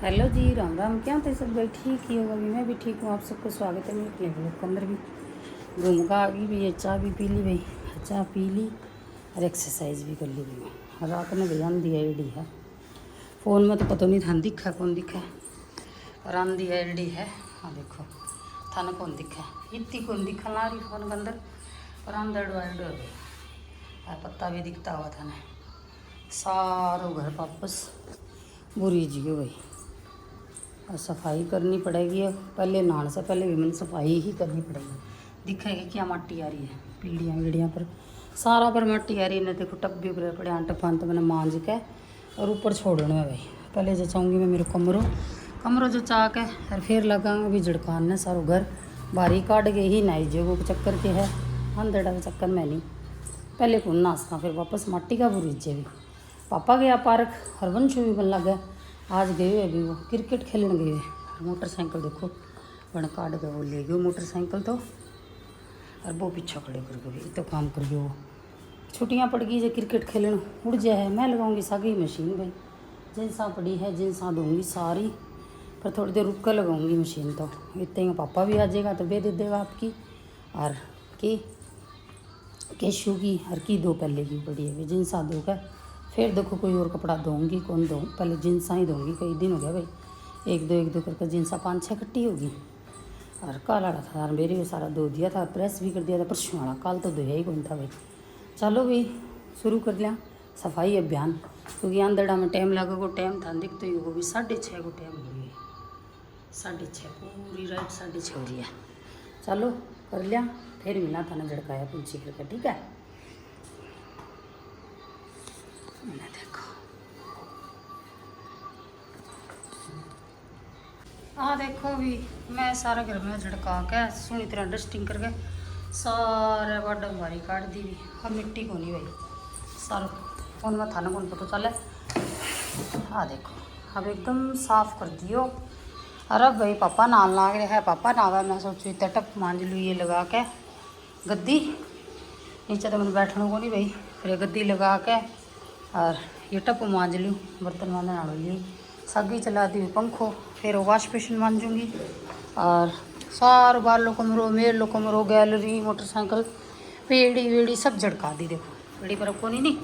Hello जी, राम राम। क्या थे सब भाई? ठीक ही होगा भी, मैं भी ठीक हूँ। आप सबको स्वागत है मेरे अपने ब्लॉग के अंदर भी। घूम का आ गई भी, ये चाय भी पी ली भाई, चाय पी ली और एक्सरसाइज भी कर ली भाई। रात में भाई आंधी एडी है, फ़ोन में तो पता नहीं था दिखा कौन दिखा और आंधी एडी है। हाँ देखो थाना कौन दिखा, इतनी कौन दिखा ला रही फ़ोन के अंदर और अंदर वाइड हो गई। पत्ता भी दिखता हुआ था ना, सारो घर वापस बुरी जी हो गई और सफाई करनी पड़ेगी। अब पहले नहाने से पहले भी मैंने सफाई ही करनी पड़ेगी। दिखेगी क्या माटी आ रही है पीढ़ियाँ वीड़ियाँ पर, सारा पर माटी आ रही है ना। देखो टब भी उभरे पड़े, आंट पान तो मैंने मांझ के और ऊपर छोड़ने में भाई। पहले जचाऊँगी मैं मेरे कमरों जचा के और फिर लगाऊंगा भी झड़कान ने सारो घर बारी काट के ही नाई जो वो चक्कर के है अंधड़ा के चक्कर में नहीं। पहले कौन नाचता फिर वापस माटी का बुरीजे भी। पापा गया पार्क, हरवंशु भी बन लगा आज गए अभी, वो क्रिकेट खेलने गए। मोटरसाइकिल देखो बन काट के वो ले गए मोटरसाइकिल तो, और वो पीछा खड़े कर गए तो काम कर गए। वो छुट्टियाँ पड़ गई जो क्रिकेट खेलने उड़ जाए। मैं लगाऊंगी सागी मशीन भाई, जिनसा पड़ी है जिनसा दूंगी सारी, पर थोड़ी देर रुक कर लगाऊंगी मशीन। तो इतने में पापा भी आ जाएगा तो दे देगा आपकी और की केशू की हर की दो पहले की पड़ी है जिनसा दूँगा। फिर देखो कोई और कपड़ा दूँगी कौन दूँ, पहले जींसा ही दूँगी। कई दिन हो गया भाई, एक दो करके जींसा 5-6 इकट्ठी होगी। और काला था यार मेरे सारा धो दिया था, प्रेस भी कर दिया था परसों वाला, कल तो धोया ही कौन था भाई। चलो भाई शुरू कर लिया सफाई अभियान, क्योंकि अंदड़ा में टाइम लगेगा। टाइम था दिख तो वो भी 6:30 को टाइम हो गई, 6:30 पूरी राइट 6:30 हो रही है। चलो कर लिया, फिर मिला था ना झड़काया पूछी करके, ठीक है। मैंने देखो देखो भी मैं सारा घर में झड़का के सुनी तरह डस्टिंग करके सारे वाडा बारी काट दी भी। अब मिट्टी को नहीं भाई सारा फोन में था ना कौन पता चले। देखो अब एकदम साफ कर दियो। अरे भाई पापा नाल लाग रहा है, पापा नावा। मैं सोचू इतना टप मांझ लूँ ये लगा के गद्दी, नीचे तो मैंने बैठने को नहीं भाई। फिर गद्दी लगा के और ये टप मांझ लूँ, बर्तन मांझने ना लिए सगी चला दी पंखो। फिर वॉश बेसिन मांझूँगी और सारो बालों कमरों मेलो कमरों गैलरी मोटरसाइकिल पेड़ी वेड़ी सब झड़का दी। देखो पेड़ी पर को नहीं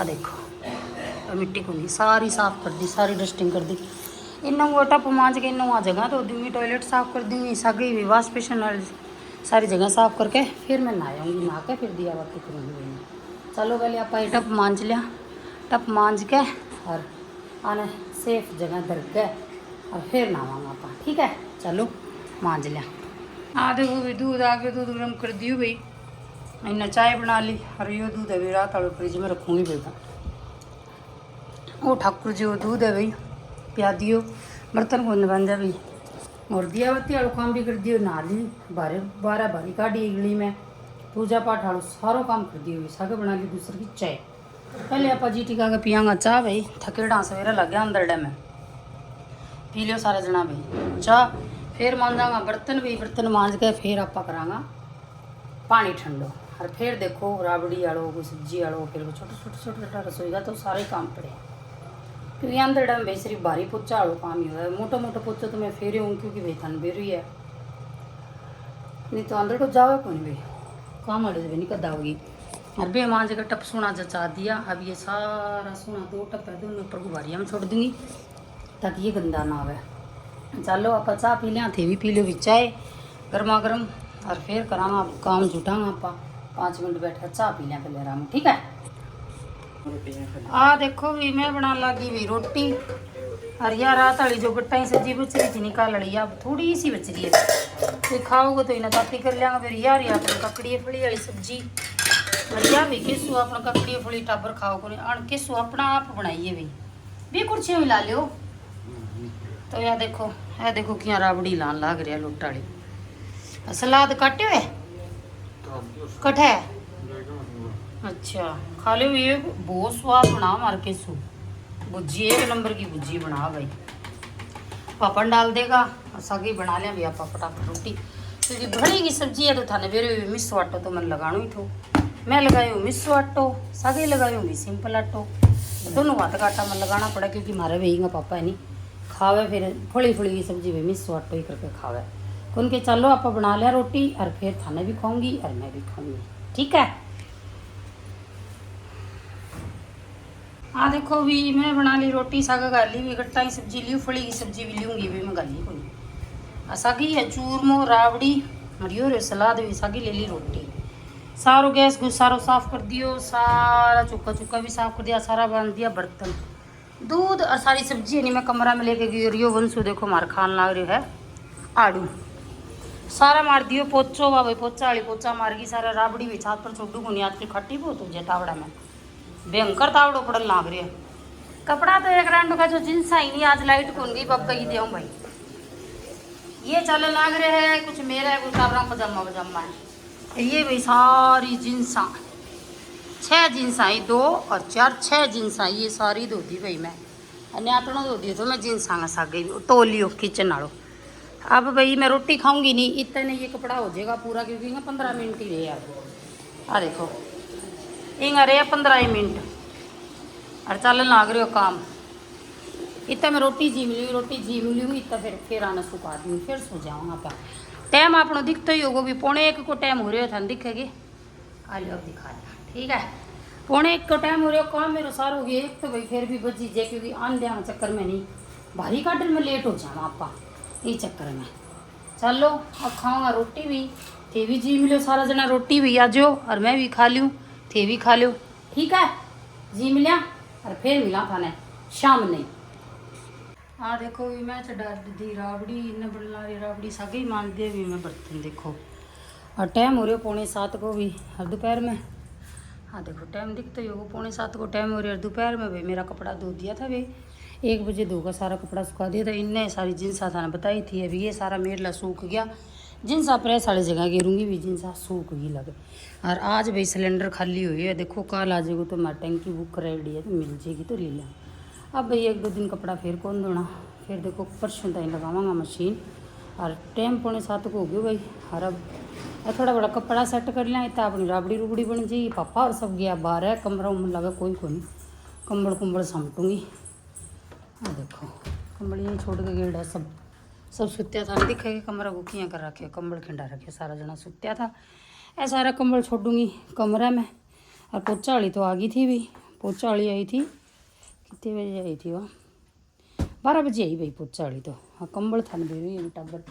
देखो मिट्टी को नहीं सारी साफ़ कर दी, सारी डस्टिंग कर दी। इन वो टप मांझ के इन वहाँ जगह तो दूँगी, टॉयलेट साफ़ कर दूँगी, सगी भी वॉश बेसिन वाली सारी जगह साफ़ करके फिर मैं नहाऊँगी, नहा के फिर दिया बाकी करूँगी। चलो पहले आप ये टप मांझ लिया, टप मांझ के और आने सेफ जगह धर के और फिर नहावांगा आप, ठीक है। चलो मांझ लिया। देखो भी दूध आ गया, दूध गर्म कर दियो भाई। इन्हें चाय बना ली और यो दूध है भाई रात वाले फ्रिज में रखूँगी भाई। वो ठाकुर जी वो दूध है भाई पिया दियो, बर्तन को बन जाए भाई। और दिया बत्ती वालों काम भी कर दियो, नहा ली, 12 बारी काटी गली में, पूजा पाठ वालों सारो काम कर दियो। सागे बना ली दूसरी की चाय। पहले आप जी टिका के पियांगा चाह भाई, थकेड़ा सवेरा लग गया अंदर डे में। पी लियो सारे जना भाई चाह, फिर मांझागा बर्तन भी, बर्तन मांझ के फिर आप करांगा पानी ठंडो। और फिर देखो राबड़ी आड़ो कोई सब्जी आड़ो, फिर छोटा रसोईगा तो सारे काम पड़े, क्योंकि अंदर डे में भाई सिर्फ भारी पोचा आड़ो काम ही है। मोटा पोचा तो मैं फेरे हूँ क्योंकि भाई थन बेरी है, नहीं तो अंदर को जावे कौन भाई, काम वाले से भी नहीं कदा होगी। और बे मांझ का टप सोना जचा दिया। अब ये सारा सोना 2 टप है, दोनों ऊपर गुबारिया में छोड़ दूँगी ताकि ये गंदा ना आवे। चलो आप चाह पी लिया, थे भी पी लो भी चाय गर्मा गर्म, और फिर करांगा काम जुटांगा आप 5 मिनट बैठ कर चाह पी लिया पहले आराम, ठीक है। देखो भी मैं बना लगी भी रोटी, और यार रात वाली जो गट्टा ही सब्जी बच रही थी निकाल ली, अब थोड़ी सी बच रही है। तो खाओगे तो इन्हें काटी कर लिया फिर यार अपनी ककड़ी फली वाली सब्जी। बढ़िया भी किसू अपना ककड़ी फली टाबर खाओ को नहीं, किसू अपना आप बनाइए भी कुर्सियाँ मिला लियो। तो यह देखो क्या राबड़ी लान लाग रहा लोटा वाली। सलाद काटे हुए कट है, अच्छा खा लो। ये बहुत स्वाद बना मार केसू, भुजी 1 नंबर की भुजी बना भाई। पापड़ डाल देगा और सगी बना लिया भैया फटाफट रोटी, क्योंकि भरी की सब्जी है तो थाने मेरे मिसो आटो तो मन लगाना ही थो। मैं लगाई हूँ मिसो आटो, सगी लगाई हूँ सिंपल आटो, दोनों हाथ का आटा मन लगाना पड़ा क्योंकि मारे वही का पापा है नहीं खावे फिर फुली फुली की सब्जी भी मिस आटो ही करके खावे। कौन के चलो आप बना लिया रोटी और फिर थाने भी खाऊंगी और मैं भी खाऊंगी, ठीक है। हाँ देखो भी मैं बना ली रोटी, साग गाली भी, गट्टा की सब्जी ली, फली की सब्जी भी लूँगी भी, मैं गाली कोई सागी है, चूरमो रावड़ी मरियो रे, सलाद भी सागी ले ली, रोटी सारो गैस गुस सारो साफ कर दियो, सारा चुका चुका भी साफ कर दिया, सारा बांध दिया बर्तन, दूध और सारी सब्जी नहीं मैं कमरा में लेके गई। रियो वंशु देखो मार खान लाग रही है आड़ू, सारा मार दियो पोचो भाई, पोचा वाली पोचा मार गई सारा। राबड़ी भी छात पर छोड़ू को नहीं, आज की खट्टी बहुत हो जाए तावड़ा में, भयंकर तावड़ो पड़न लाग रही है। कपड़ा तो एक रांडो का जो जींस आई नहीं, आज लाइट कौन गई बब्बा की देऊँ भाई, ये चल लाग रहे हैं कुछ मेरा है, कुछ काबरा पजामा पजामा है। ये भाई सारी जींसा 6 जींस आई, 2 और 4 6 जींस आई, ये सारी धो दी भाई मैं, न्यातणों धो दी तो मैं जींस आगा साग गई तो लियो किचन आड़ो। अब भाई मैं रोटी खाऊंगी नहीं, इतने ये कपड़ा हो जाएगा पूरा, क्योंकि 15 मिनट ही रहे यार। आ देखो इंगा रहे 15 मिनट और चलन लाग रहे हो काम। इतना मैं रोटी झीम लूँ इतना फिर आना सुखा दूँ, फिर सो जाऊँगा आप। टाइम आपको दिखता ही होगा भी 12:45 को टाइम हो रहा था, दिखेगी आ लो अब दिखा दिया, ठीक है। 12:45 को टाइम हो रहा काम मेरा सारा हो गया, एक तो भाई फिर भी बची जाए, क्योंकि आन देना चक्कर में नहीं भारी काटन में लेट हो जाना आपा, ये चक्कर में। चलो अब खाऊंगा रोटी भी, थे भी जी मिलो सारा जना रोटी भी आ जाओ और मैं भी खा लूँ, थे भी खा लो, ठीक है जी मिलिया और फिर मिला थाने शाम नहीं। हाँ देखो भी मैं चढ़ा दी राबड़ी, इन्हें बना रही राबड़ी सागे ही मान दिए भी मैं बर्तन देखो, और टाइम हो रहा 6:45 को भी और दोपहर में। हाँ देखो टाइम दिखता ही होगा 6:45 को टाइम हो रहा है, और दोपहर में भाई मेरा कपड़ा धो दिया था भाई, 1 बजे धोकर सारा कपड़ा सुखा दिया था। इनने सारी जिनसा था ना बताई थी, अभी ये सारा मेरला सूख गया, जिनसा प्रेस वाली जगह गिरूँगी भी, जिनसा सूख गई लगे। और आज भाई सिलेंडर खाली हुई है, देखो कल आ जाएगा तो मैं टंकी बुक कराई है, तो मिल जाएगी तो ले लें। अब भाई 1-2 दिन कपड़ा फिर कौन धोना, फिर देखो परसों तक लगावांगा मशीन, और टाइम 6:45 को हो गया भाई। और अब थोड़ा बड़ा कपड़ा सेट कर लिया, इतना अपनी राबड़ी रुबड़ी बन जाएगी। पापा और सब गया बाहर है, कमरा उमर लगा कोई को नहीं, कंबल कुंबल समेटूँगी। हाँ देखो कंबल यहीं छोड़ के गेड़ा, सब सुत्या था, दिखेगा कमरा को किया कर रखे, कंबल खिंडा रखे, सारा जना सुत्या था। ऐसा सारा कंबल छोड़ूंगी कमरे में। और पोचा वाली तो आ गई थी भी, पोचा वाली आई थी कितने बजे आई थी, वह 12 बजे आई भाई पोचा वाली तो। हाँ कंबल था ना भाई टाबर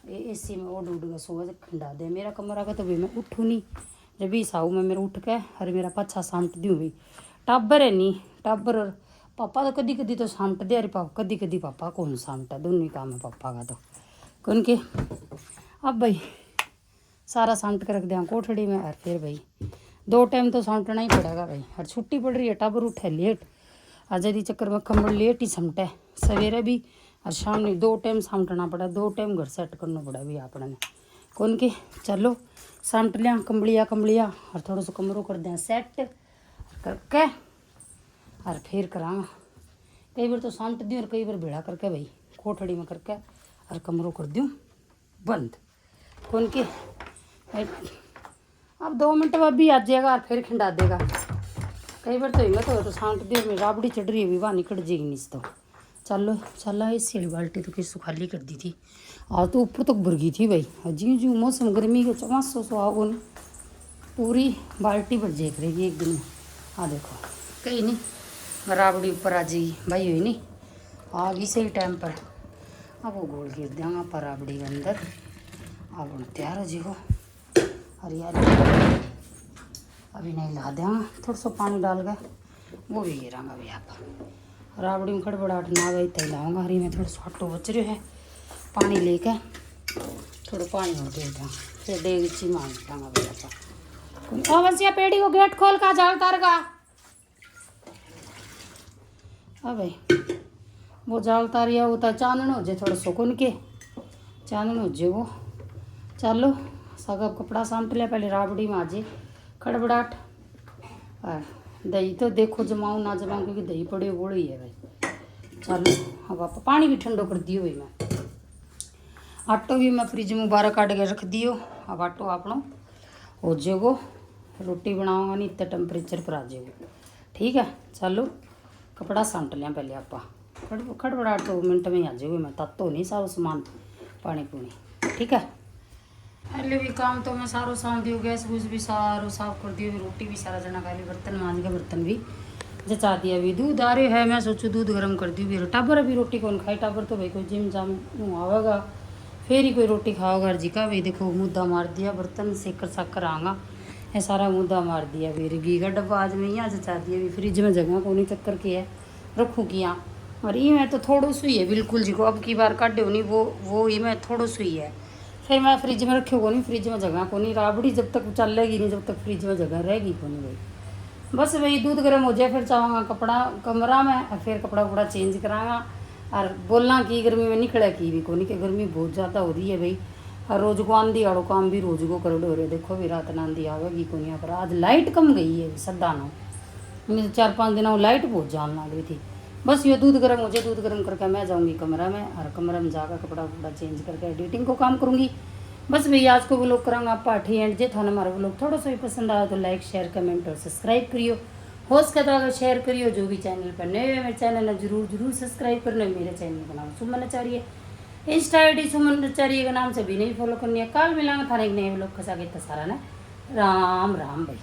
एसी में ओढ़ उड़ के सोए खिंडा दे मेरा कमरा का, तो भाई मैं उठूँ नहीं, जब भी साऊ में मेरा उठ के अरे मेरा पाछा सामट दूँ भाई। टाबर है नहीं, टाबर और पापा तो कदी कदी तो सामट दे, अरे पापा कदी कदी पापा कौन सामटा, दोनों ही काम है पापा का तो कौन के। अब भाई सारा सामट के रख दिया कोठड़ी में, और फिर भाई 2 टाइम तो सामटना ही पड़ेगा भाई। और छुट्टी पड़ रही है, टाबर उठे लेट, आज़ादी चक्कर में कंबल लेट ही समटे, सवेरे भी और शाम में 2 टाइम सामटना पड़ा, 2 टाइम घर सेट करना पड़ा भी आपने ने कौन के। चलो सामट लिया कंबलिया और थोड़ा सा कमरों कर दें सेट करके, और फिर करांगा। कई बार तो सामट दूँ और कई बार भेड़ा करके भाई कोठड़ी में करके और कमरों कर दूँ बंद कौन के। अब 2 मिनट बाद भी आ जाएगा और फिर खिंडा देगा। कई बार तो हिम्मत हो तो सामट दी में राबड़ी चढ़ रही है भी, वहाँ निकट जाएगी नहीं तो। चलो इसी वाली बाल्टी तो किस खाली कर दी थी, आज तो ऊपर तक भर गई थी भाई। ज्यों मौसम गर्मी के 500 आओ न पूरी बाल्टी भर जाए करेगी एक दिन में। हाँ देखो कहीं नहीं राबड़ी ऊपर आ जाएगी भाई, हुई नहीं आ गई सही टाइम पर। अब वो गोल गिर देंगे पर राबड़ी के अंदर, अब तैयार हो जाएगा। हरियाली अभी नहीं ला देंगे, थोड़ा सा पानी डाल के वो भी गिरांगा अभी। आप राबड़ी में खड़बड़ाहट ना गई तय लाऊंगा, हरी में थोड़ा सा हट्टो बच रहे है, पानी लेके थोड़ा पानी और दे दें, फिर डेगची मांग लाऊंगा भैया। ओ बस ये पेड़ी को गेट खोल का जाल तार का, अब भाई वो जाल तारिया होता चानन हो जाए थोड़ा सुकून के, चानन हो जाए वो। चलो सब कपड़ा सामट लिया, पहले राबड़ी में आ जाए खड़बड़ाहट। दही तो देखो जमाऊँ ना जमाऊँ, क्योंकि दही पड़े गोली है भाई। चलो अब आप पानी भी ठंडो कर दियो भाई। मैं आटो भी मैं फ्रिज में 12 काट के रख दियो, अब आटो आपनो हो जाएगो, रोटी बनाऊँगा नहीं इतने टेम्परेचर पर आ जाएगो, ठीक है। चलो कपड़ा सामट लिया पहले आप, खड़बड़ाहट तो मिनट में ही आ जाऊँगी मैं, तब तो नहीं सारा सामान पानी पूनी। ठीक है, पहले भी काम तो मैं सारो साम दियो, गैस वूस भी सारो साफ कर दियो, रोटी भी सारा जना खा ली, बर्तन मांज के बर्तन भी जचा दिया। अभी दूध आ रहे है, मैं सोचूँ दूध गर्म कर दी। भी टाबर अभी रोटी कौन खाई, टाबर तो भाई कोई जिम जाम आवेगा फिर ही कोई रोटी खाओगा। जी का भाई देखो मुद्दा मार दिया, बर्तन सेकर साकर आगा, ये सारा मुद्दा मार दिया। फिर घी का डब्बा आज मैं यहाँ जचा दिया, भी फ्रिज में जगह को नहीं चक्कर की है रखूँ किया। और ये मैं तो थोड़ो सी है बिल्कुल जी को, अब की बार काटे नहीं वो ही मैं थोड़ो सी है, फिर मैं फ्रिज में रखे को नहीं, फ्रिज में जगह को नहीं, राबड़ी जब तक चलेगी नहीं जब तक फ्रिज में जगह रहेगी को नहीं भाई। बस वही दूध गर्म हो जाए फिर चाहूँगा कपड़ा कमरा में, और फिर कपड़ा वपड़ा चेंज कराँगा। और बोलना कि गर्मी में निकले की भी को नहीं, कि गर्मी बहुत ज़्यादा हो रही है भाई। और रोज को आंधी आड़ो काम भी रोज को कर हो रहे, देखो भी रात ना आंधी आवेगी को नहीं। पर आज लाइट कम गई है सदा नो, नहीं 4-5 दिनों लाइट बहुत जान लग रही थी। बस ये दूध गर्म हो जाए, दूध गर्म करके मैं जाऊँगी कमरा में, और कमरा में जाकर कपड़ा वपड़ा चेंज करके एडिटिंग को काम करूँगी। बस भैया आज को व्लॉग करांगा आप पाठी एंड जे थाने हमारा व्लॉग थोड़ा सा भी पसंद आया तो लाइक शेयर कमेंट और सब्सक्राइब करियो, हो सके तो अगर शेयर करियो। जो भी चैनल पर नए हुए मेरे चैनल है जरूर सब्सक्राइब करना। मेरे चैनल का नाम सुमन आचार्य, इंस्टा आई डी सुमन आचार्य के नाम से भी नहीं फॉलो करनी है। कल मिलांगे थाने एक नए व्लॉग के साथ, सारा ना राम राम भाई।